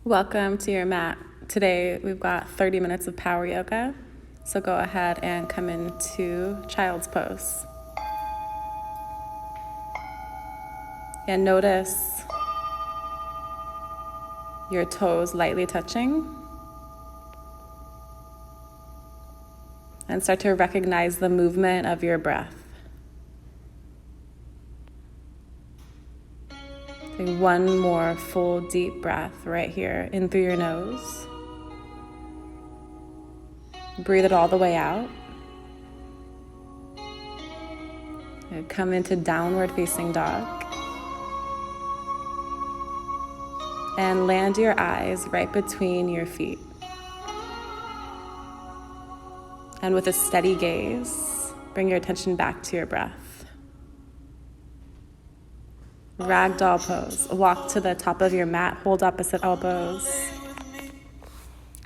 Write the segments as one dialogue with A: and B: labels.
A: Welcome to your mat. Today we've got 30 minutes of power yoga, so go ahead and come into child's pose. And notice your toes lightly touching. And start to recognize the movement of your breath. Take one more full deep breath right here, in through your nose. Breathe it all the way out. And come into downward facing dog. And land your eyes right between your feet. And with a steady gaze, bring your attention back to your breath. Ragdoll pose. Walk to the top of your mat, hold opposite elbows.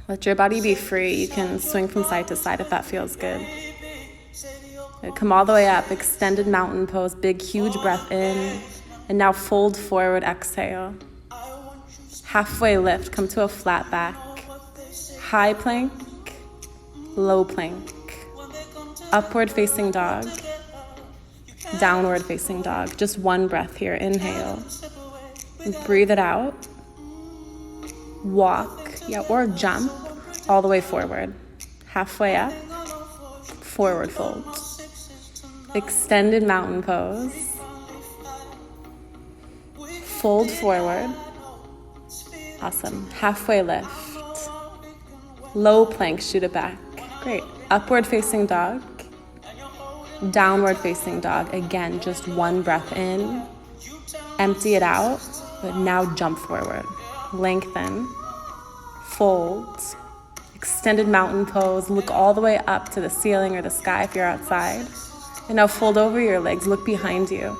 A: Let your body be free. You can swing from side to side if that feels good. Come all the way up, extended mountain pose, big huge breath in. And now fold forward, exhale. Halfway lift, come to a flat back. High plank, low plank. Upward facing dog. Downward facing dog. Just one breath here. Inhale. Breathe it out. Walk, or jump all the way forward. Halfway up. Forward fold. Extended mountain pose. Fold forward. Awesome. Halfway lift. Low plank, shoot it back. Great. Upward facing dog. Downward facing dog. Again, just one breath in. Empty it out, but now jump forward. Lengthen. Fold. Extended mountain pose. Look all the way up to the ceiling or the sky if you're outside. And now fold over your legs. Look behind you.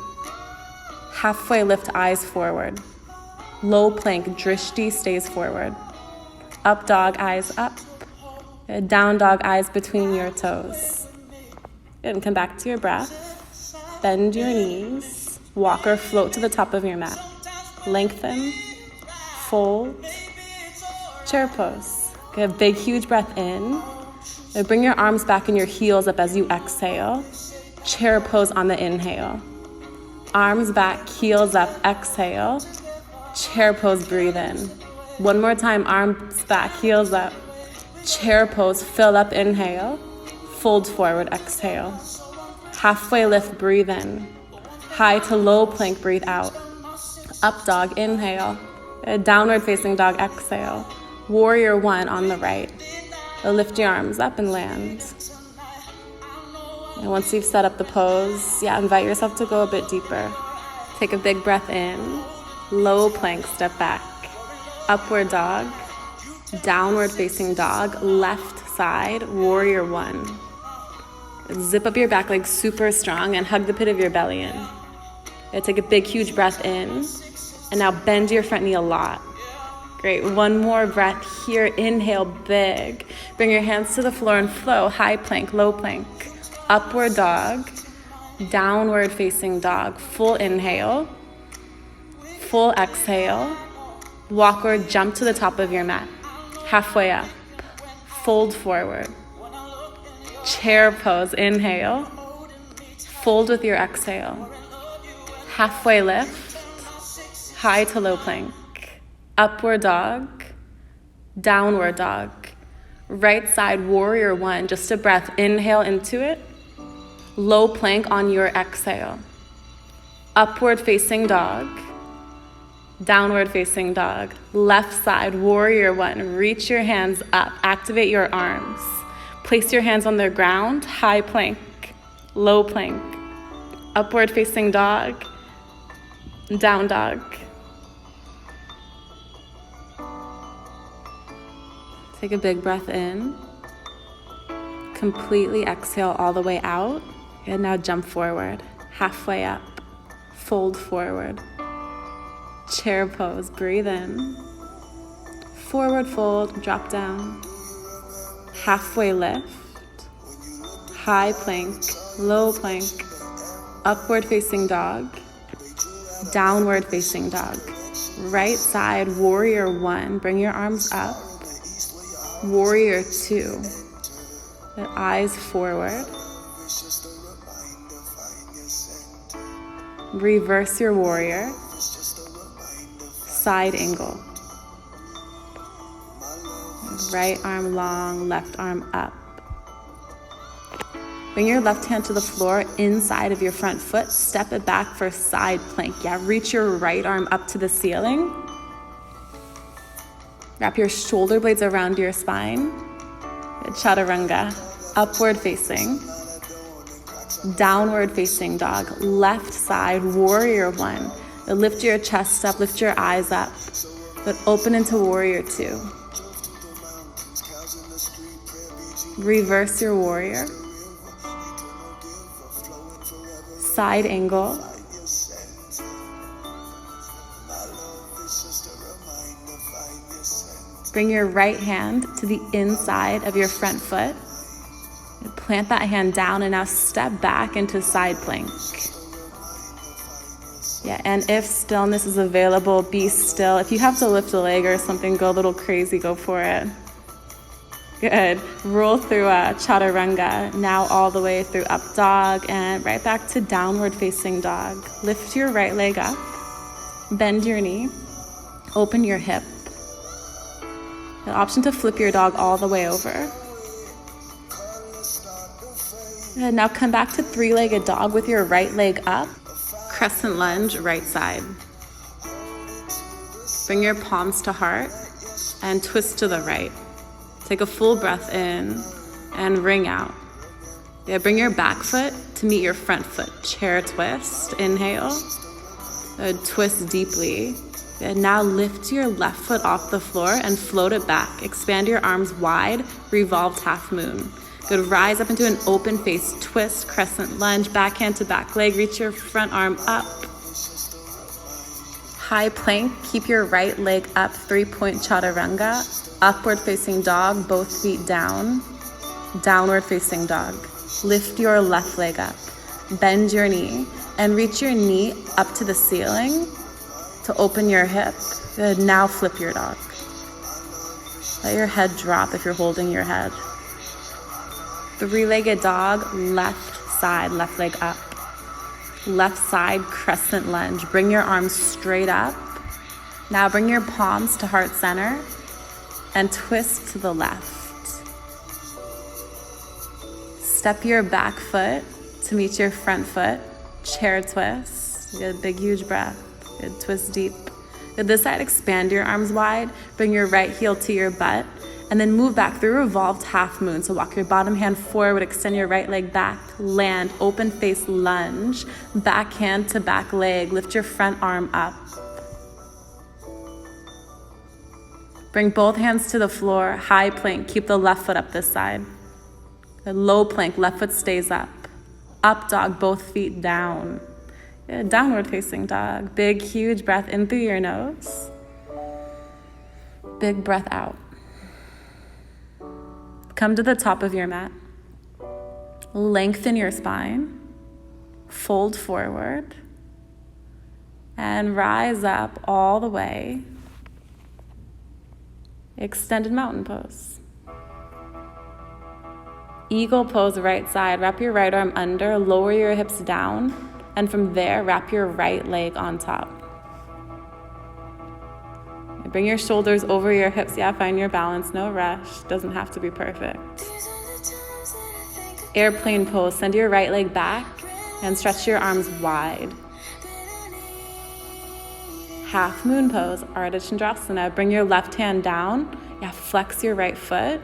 A: Halfway lift, eyes forward. Low plank, drishti stays forward. Up dog, eyes up. Down dog, eyes between your toes. And come back to your breath. Bend your knees. Walk or float to the top of your mat. Lengthen. Fold. Chair pose. Okay, a big, huge breath in. Now bring your arms back and your heels up as you exhale. Chair pose on the inhale. Arms back, heels up, exhale. Chair pose, breathe in. One more time, arms back, heels up. Chair pose, fill up, inhale. Fold forward, exhale. Halfway lift, breathe in. High to low plank, breathe out. Up dog, inhale. Downward facing dog, exhale. Warrior one on the right. Lift your arms up and land. And once you've set up the pose, invite yourself to go a bit deeper. Take a big breath in. Low plank, step back. Upward dog. Downward facing dog. Left side, warrior one. Zip up your back leg super strong and hug the pit of your belly in. Take a big, huge breath in. And now bend your front knee a lot. Great. One more breath here. Inhale, big. Bring your hands to the floor and flow. High plank, low plank. Upward dog. Downward facing dog. Full inhale. Full exhale. Walk or jump to the top of your mat. Halfway up. Fold forward. Chair pose, inhale. Fold with your exhale. Halfway lift. High to low plank. Upward dog. Downward dog. Right side, warrior one. Just a breath. Inhale into it. Low plank on your exhale. Upward facing dog. Downward facing dog. Left side, warrior one. Reach your hands up. Activate your arms. Place your hands on the ground. High plank. Low plank. Upward facing dog. Down dog. Take a big breath in. Completely exhale all the way out. And now jump forward. Halfway up. Fold forward. Chair pose, breathe in. Forward fold, drop down. Halfway lift. High plank, low plank. Upward facing dog. Downward facing dog. Right side, warrior 1. Bring your arms up. Warrior 2. The eyes forward. Reverse your warrior. Side angle. Right arm long, left arm up. Bring your left hand to the floor inside of your front foot. Step it back for side plank. Yeah, reach your right arm up to the ceiling. Wrap your shoulder blades around your spine. Chaturanga. Upward facing. Downward facing dog. Left side, warrior 1. Lift your chest up, lift your eyes up, but open into warrior 2. Reverse your warrior. Side angle. Bring your right hand to the inside of your front foot. Plant that hand down and now step back into side plank. Yeah, and if stillness is available, be still. If you have to lift a leg or something, go a little crazy, go for it. Good. Roll through a chaturanga. Now all the way through up dog and right back to downward facing dog. Lift your right leg up. Bend your knee. Open your hip. An option to flip your dog all the way over. And now come back to three-legged dog with your right leg up. Crescent lunge, right side. Bring your palms to heart and twist to the right. Take a full breath in and ring out. Yeah, bring your back foot to meet your front foot. Chair twist, inhale. Twist deeply. And now lift your left foot off the floor and float it back. Expand your arms wide, revolved half moon. Good, rise up into an open face twist, crescent lunge, backhand to back leg, reach your front arm up. High plank, keep your right leg up, 3-point chaturanga. Upward facing dog, both feet down. Downward facing dog. Lift your left leg up. Bend your knee and reach your knee up to the ceiling to open your hip. Good, now flip your dog. Let your head drop if you're holding your head. Three-legged dog, left side, left leg up. Left side, crescent lunge. Bring your arms straight up. Now bring your palms to heart center and twist to the left. Step your back foot to meet your front foot. Chair twist. Good, big, huge breath. Good, twist deep. Good, this side, expand your arms wide. Bring your right heel to your butt. And then move back through revolved half moon. So walk your bottom hand forward, extend your right leg back, land, open face lunge, back hand to back leg, lift your front arm up. Bring both hands to the floor, high plank, keep the left foot up this side. A low plank, left foot stays up. Up dog, both feet down. Yeah, downward facing dog. Big, huge breath in through your nose. Big breath out. Come to the top of your mat. Lengthen your spine. Fold forward. And rise up all the way. Extended mountain pose. Eagle pose, right side. Wrap your right arm under, lower your hips down, and from there, wrap your right leg on top. Bring your shoulders over your hips. Yeah, find your balance, no rush. Doesn't have to be perfect. Airplane pose, send your right leg back and stretch your arms wide. Half moon pose, Ardha Chandrasana. Bring your left hand down. Yeah, flex your right foot.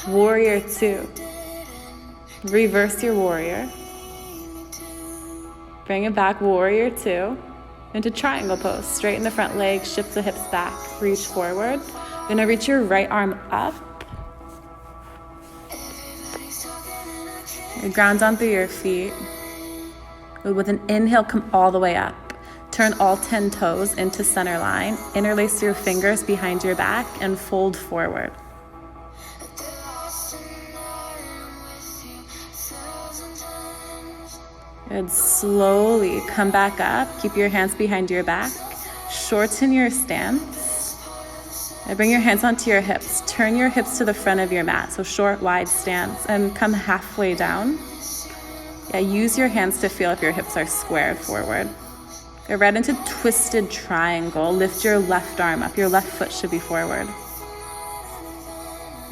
A: Warrior 2. Reverse your warrior. Bring it back, warrior 2. Into triangle pose. Straighten the front leg, shift the hips back, reach forward. You're gonna reach your right arm up. You ground on through your feet. With an inhale, come all the way up. Turn all 10 toes into center line. Interlace your fingers behind your back and fold forward. Good. Slowly come back up. Keep your hands behind your back. Shorten your stance. And bring your hands onto your hips. Turn your hips to the front of your mat. So short, wide stance. And come halfway down. Yeah, use your hands to feel if your hips are squared forward. Go right into twisted triangle. Lift your left arm up. Your left foot should be forward.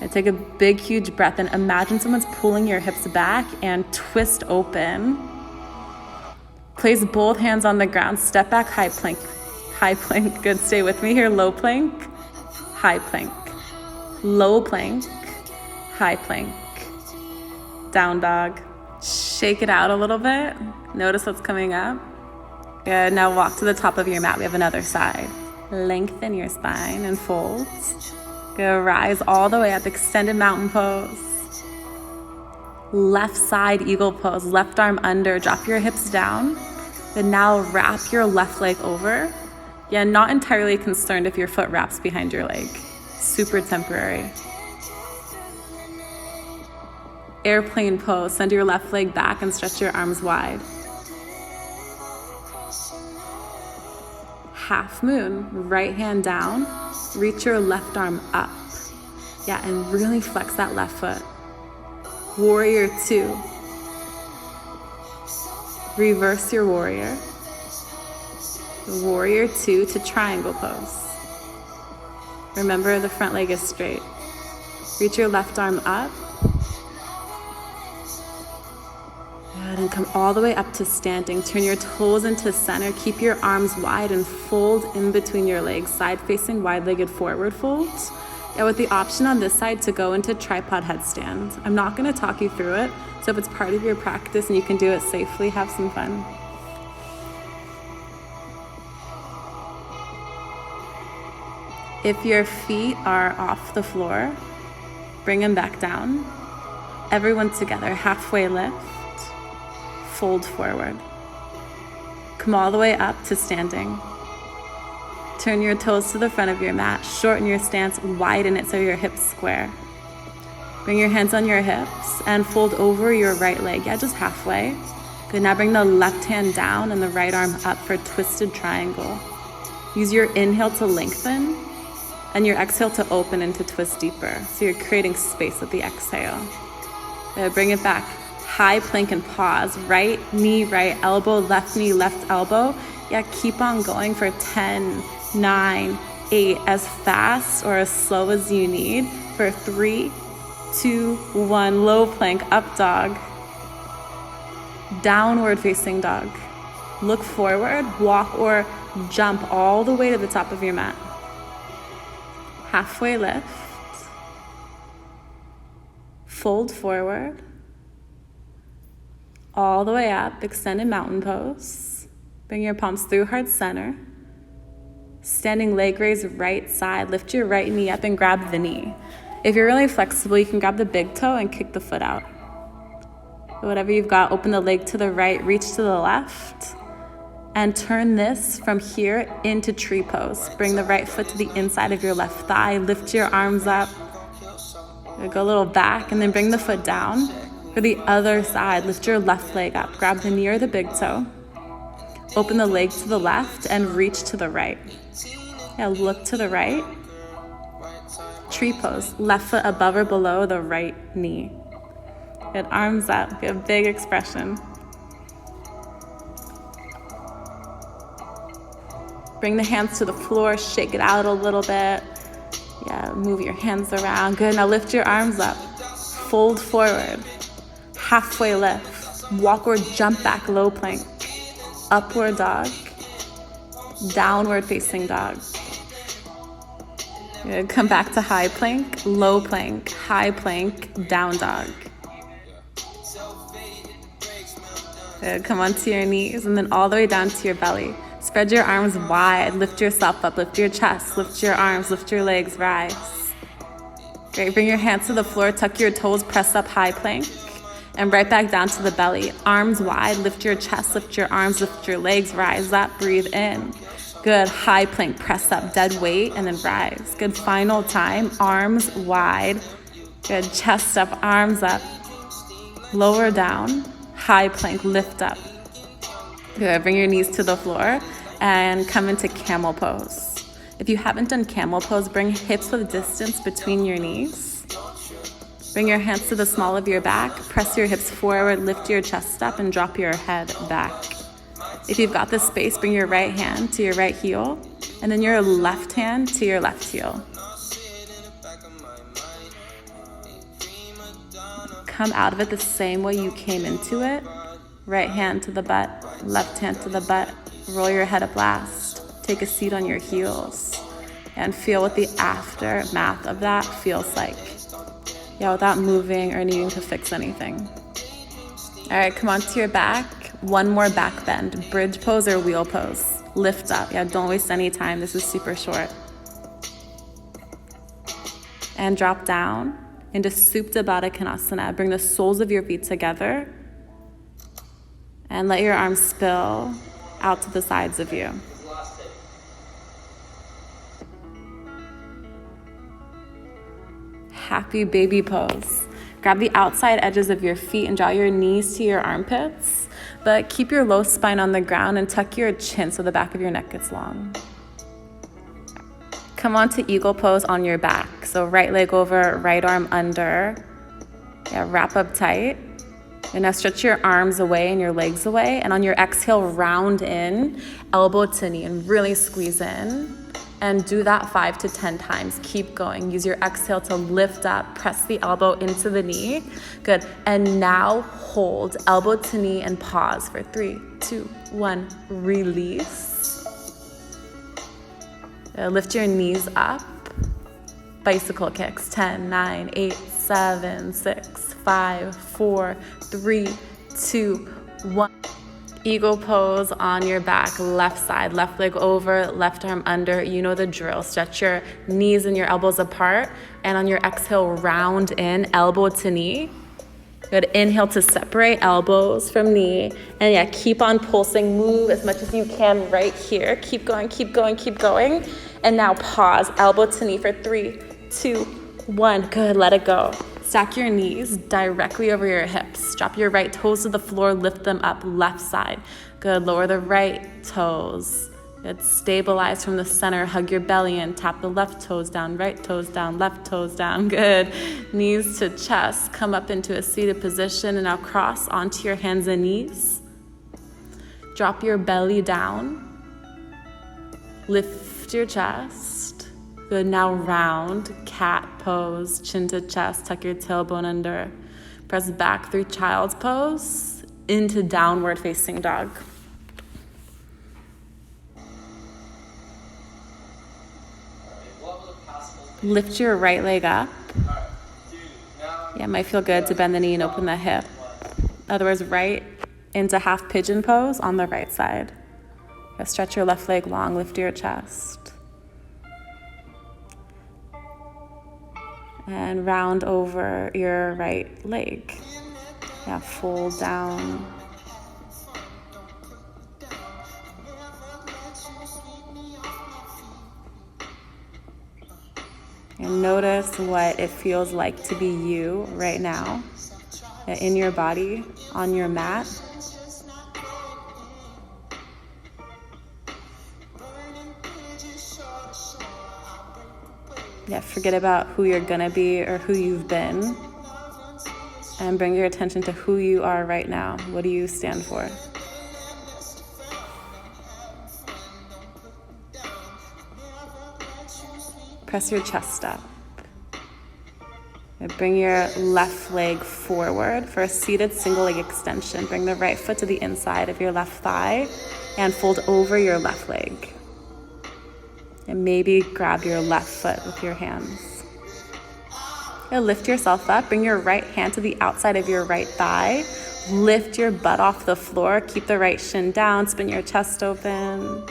A: And take a big, huge breath and imagine someone's pulling your hips back and twist open. Place both hands on the ground. Step back, high plank. High plank. Good. Stay with me here. Low plank. High plank. Low plank. High plank. Down dog. Shake it out a little bit. Notice what's coming up. Good. Now walk to the top of your mat. We have another side. Lengthen your spine and fold. Good. Rise all the way up. Extended mountain pose. Left side eagle pose. Left arm under. Drop your hips down. Then now wrap your left leg over. Yeah, not entirely concerned if your foot wraps behind your leg. Super temporary. Airplane pose. Send your left leg back and stretch your arms wide. Half moon. Right hand down. Reach your left arm up. Yeah, and really flex that left foot. Warrior two. Reverse your warrior. Warrior two to triangle pose. Remember, the front leg is straight. Reach your left arm up. Good, and come all the way up to standing. Turn your toes into center. Keep your arms wide and fold in between your legs. Side facing, wide-legged forward folds. Yeah, with the option on this side to go into tripod headstand. I'm not going to talk you through it, so if it's part of your practice and you can do it safely, have some fun. If your feet are off the floor, bring them back down. Everyone together, halfway lift, fold forward. Come all the way up to standing. Turn your toes to the front of your mat. Shorten your stance, widen it so your hips square. Bring your hands on your hips and fold over your right leg. Yeah, just halfway. Good, now bring the left hand down and the right arm up for twisted triangle. Use your inhale to lengthen and your exhale to open and to twist deeper. So you're creating space with the exhale. Good, bring it back. High plank and pause. Right knee, right elbow, left knee, left elbow. Yeah, keep on going for 10, 9, 8, as fast or as slow as you need for 3, 2, 1. Low plank, up dog. Downward facing dog. Look forward, walk or jump all the way to the top of your mat. Halfway lift. Fold forward. All the way up, extended mountain pose. Bring your palms through heart center. Standing leg raise right side. Lift your right knee up and grab the knee. If you're really flexible, you can grab the big toe and kick the foot out. Whatever you've got, open the leg to the right, reach to the left, and turn this from here into tree pose. Bring the right foot to the inside of your left thigh. Lift your arms up. Go a little back, and then bring the foot down. For the other side, lift your left leg up. Grab the knee or the big toe. Open the leg to the left and reach to the right. Yeah, look to the right. Tree pose. Left foot above or below the right knee. Good, arms up. Give big expression. Bring the hands to the floor. Shake it out a little bit. Yeah, move your hands around. Good, now lift your arms up. Fold forward. Halfway lift. Walk or jump back, low plank. Upward dog. Downward facing dog. Good. Come back to high plank, low plank, high plank, down dog. Good. Come onto your knees and then all the way down to your belly. Spread your arms wide. Lift yourself up. Lift your chest. Lift your arms. Lift your legs. Rise. Great. Bring your hands to the floor. Tuck your toes. Press up high plank. And right back down to the belly. Arms wide. Lift your chest. Lift your arms. Lift your legs. Rise up. Breathe in. Good. High plank. Press up. Dead weight. And then rise. Good. Final time. Arms wide. Good. Chest up. Arms up. Lower down. High plank. Lift up. Good. Bring your knees to the floor and come into camel pose. If you haven't done camel pose, bring hips with distance between your knees. Bring your hands to the small of your back. Press your hips forward, lift your chest up, and drop your head back. If you've got the space, bring your right hand to your right heel, and then your left hand to your left heel. Come out of it the same way you came into it. Right hand to the butt, left hand to the butt. Roll your head up last. Take a seat on your heels and feel what the aftermath of that feels like. Yeah, without moving or needing to fix anything. All right, come onto your back. One more back bend, bridge pose or wheel pose. Lift up. Yeah, don't waste any time. This is super short. And drop down into Supta Baddha Konasana. Bring the soles of your feet together and let your arms spill out to the sides of you. Happy baby pose. Grab the outside edges of your feet and draw your knees to your armpits, but keep your low spine on the ground and tuck your chin so the back of your neck gets long. Come on to eagle pose on your back. So right leg over, right arm under. Yeah, wrap up tight. And now stretch your arms away and your legs away. And on your exhale, round in, elbow to knee, and really squeeze in. And do that 5 to 10 times. Keep going. Use your exhale to lift up. Press the elbow into the knee. Good. And now hold elbow to knee and pause for 3, 2, 1. Release. Lift your knees up. Bicycle kicks. 10, 9, 8, 7, 6, 5, 4, 3, 2, 1. Eagle pose on your back, left side, left leg over, left arm under. You know the drill. Stretch your knees and your elbows apart. And on your exhale, round in, elbow to knee. Good. Inhale to separate elbows from knee. And yeah, keep on pulsing. Move as much as you can right here. Keep going, keep going, keep going. And now pause, elbow to knee for 3, 2, 1. Good. Let it go. Stack your knees directly over your hips. Drop your right toes to the floor, lift them up, left side. Good, lower the right toes. Good, stabilize from the center, hug your belly in, tap the left toes down, right toes down, left toes down. Good, knees to chest, come up into a seated position and now cross onto your hands and knees. Drop your belly down. Lift your chest. Good, now round, cat pose, chin to chest, tuck your tailbone under. Press back through child's pose into downward facing dog. Lift your right leg up. Yeah, it might feel good to bend the knee and open the hip. Otherwise, right into half pigeon pose on the right side. Stretch your left leg long, lift your chest. And round over your right leg. Yeah, fold down. And notice what it feels like to be you right now, in your body, on your mat. Yeah, forget about who you're gonna be or who you've been, and bring your attention to who you are right now. What do you stand for? Press your chest up. And bring your left leg forward for a seated single leg extension. Bring the right foot to the inside of your left thigh and fold over your left leg. And maybe grab your left foot with your hands. And lift yourself up. Bring your right hand to the outside of your right thigh. Lift your butt off the floor. Keep the right shin down. Spin your chest open.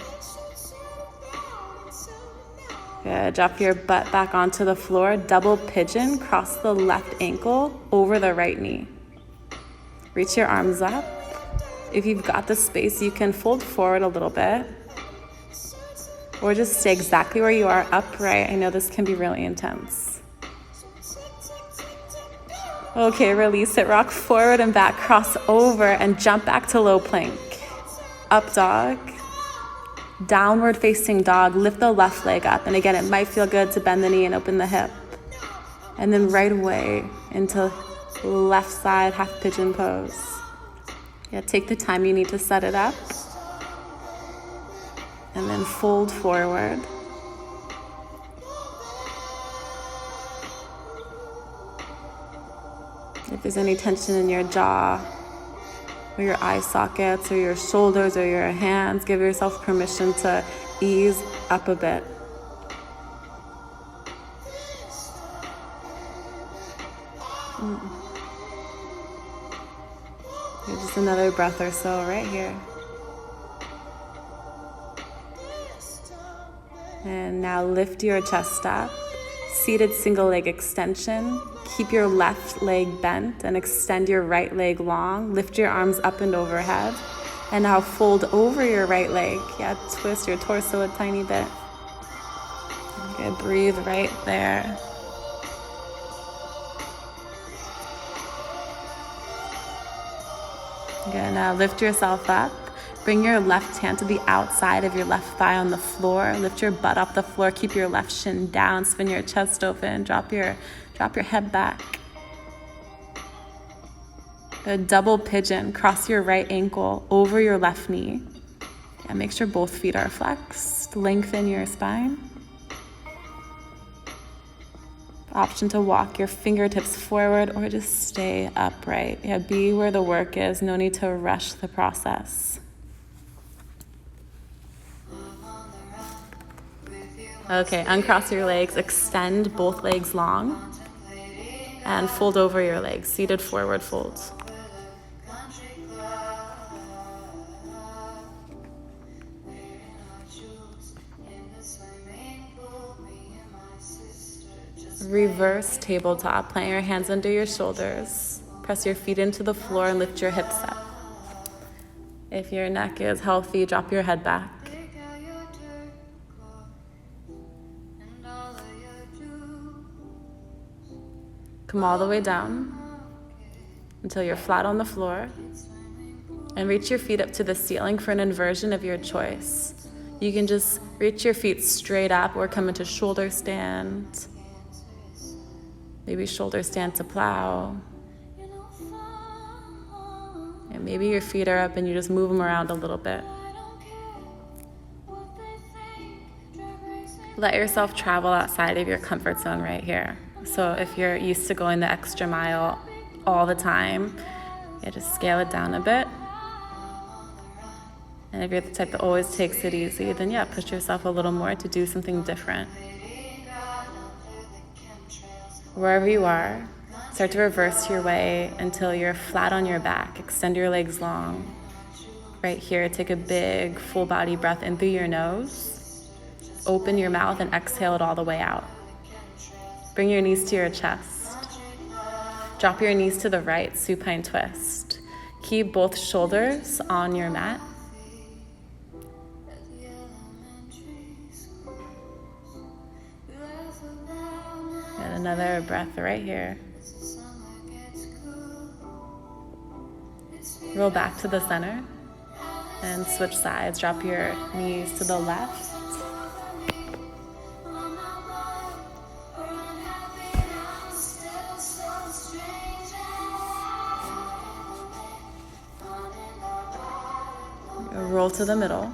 A: Good. Drop your butt back onto the floor. Double pigeon. Cross the left ankle over the right knee. Reach your arms up. If you've got the space, you can fold forward a little bit. Or just stay exactly where you are, upright. I know this can be really intense. Okay, release it. Rock forward and back, cross over, and jump back to low plank. Up dog. Downward facing dog. Lift the left leg up. And again, it might feel good to bend the knee and open the hip. And then right away into left side half pigeon pose. Yeah, take the time you need to set it up. And then fold forward. If there's any tension in your jaw, or your eye sockets, or your shoulders, or your hands, give yourself permission to ease up a bit. Just another breath or so right here. And now lift your chest up. Seated single leg extension. Keep your left leg bent and extend your right leg long. Lift your arms up and overhead. And now fold over your right leg. Yeah, twist your torso a tiny bit. Okay, breathe right there. Good, now lift yourself up. Bring your left hand to the outside of your left thigh on the floor. Lift your butt off the floor. Keep your left shin down. Spin your chest open. Drop your head back. A double pigeon. Cross your right ankle over your left knee. And make sure both feet are flexed. Lengthen your spine. Option to walk your fingertips forward or just stay upright. Yeah, be where the work is. No need to rush the process. Okay, uncross your legs, extend both legs long, and fold over your legs, seated forward fold. Reverse tabletop. Plant your hands under your shoulders. Press your feet into the floor and lift your hips up. If your neck is healthy, drop your head back. Come all the way down until you're flat on the floor. And reach your feet up to the ceiling for an inversion of your choice. You can just reach your feet straight up or come into shoulder stand. Maybe shoulder stand to plow. And maybe your feet are up and you just move them around a little bit. Let yourself travel outside of your comfort zone right here. So if you're used to going the extra mile all the time, yeah, just scale it down a bit. And if you're the type that always takes it easy, then yeah, push yourself a little more to do something different. Wherever you are, start to reverse your way until you're flat on your back. Extend your legs long. Right here, take a big full body breath in through your nose. Open your mouth and exhale it all the way out. Bring your knees to your chest. Drop your knees to the right, supine twist. Keep both shoulders on your mat. And another breath right here. Roll back to the center and switch sides. Drop your knees to the left. Roll to the middle.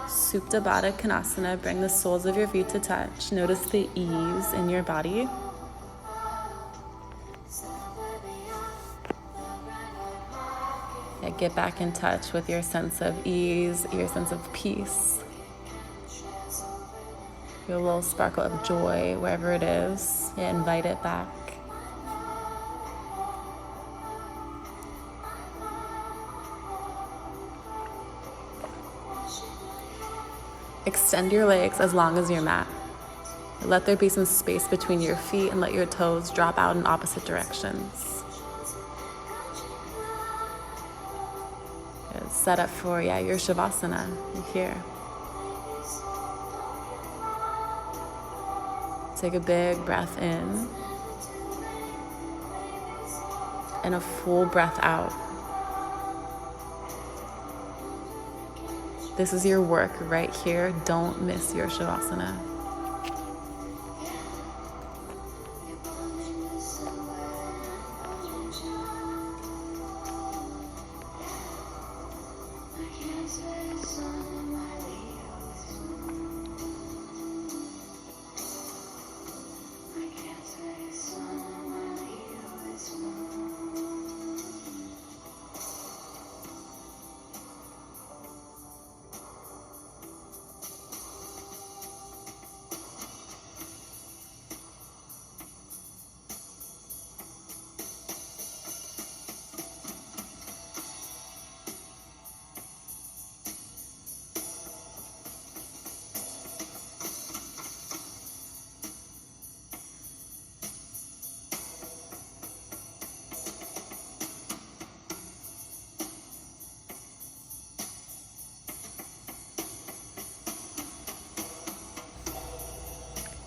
A: Supta Baddha Konasana. Bring the soles of your feet to touch. Notice the ease in your body. Get back in touch with your sense of ease, your sense of peace. Your little sparkle of joy, wherever it is. Invite it back. Extend your legs as long as your mat. Let there be some space between your feet and let your toes drop out in opposite directions. Set up for, your Shavasana here. Take a big breath in and a full breath out. This is your work right here. Don't miss your Shavasana.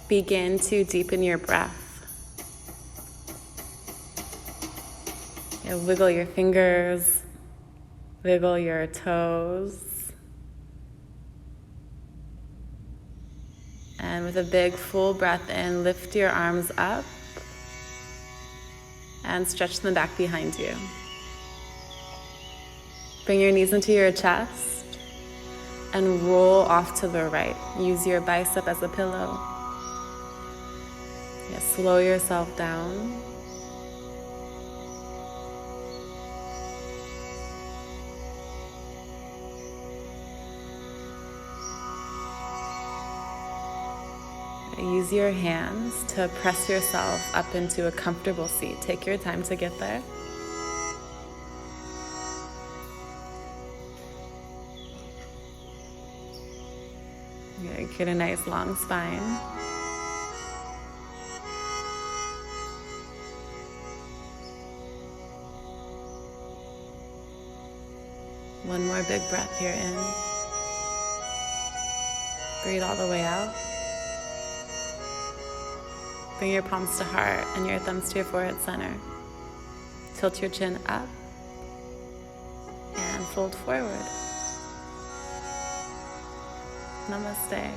A: Begin to deepen your breath. Wiggle your fingers, wiggle your toes. And with a big full breath in, lift your arms up and stretch them back behind you. Bring your knees into your chest and roll off to the right. Use your bicep as a pillow. Slow yourself down. Use your hands to press yourself up into a comfortable seat. Take your time to get there. Get a nice long spine. One more big breath here in. Breathe all the way out. Bring your palms to heart and your thumbs to your forehead center. Tilt your chin up and fold forward. Namaste.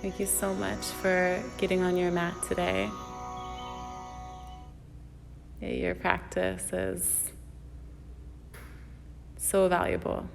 A: Thank you so much for getting on your mat today. Your practice is so valuable.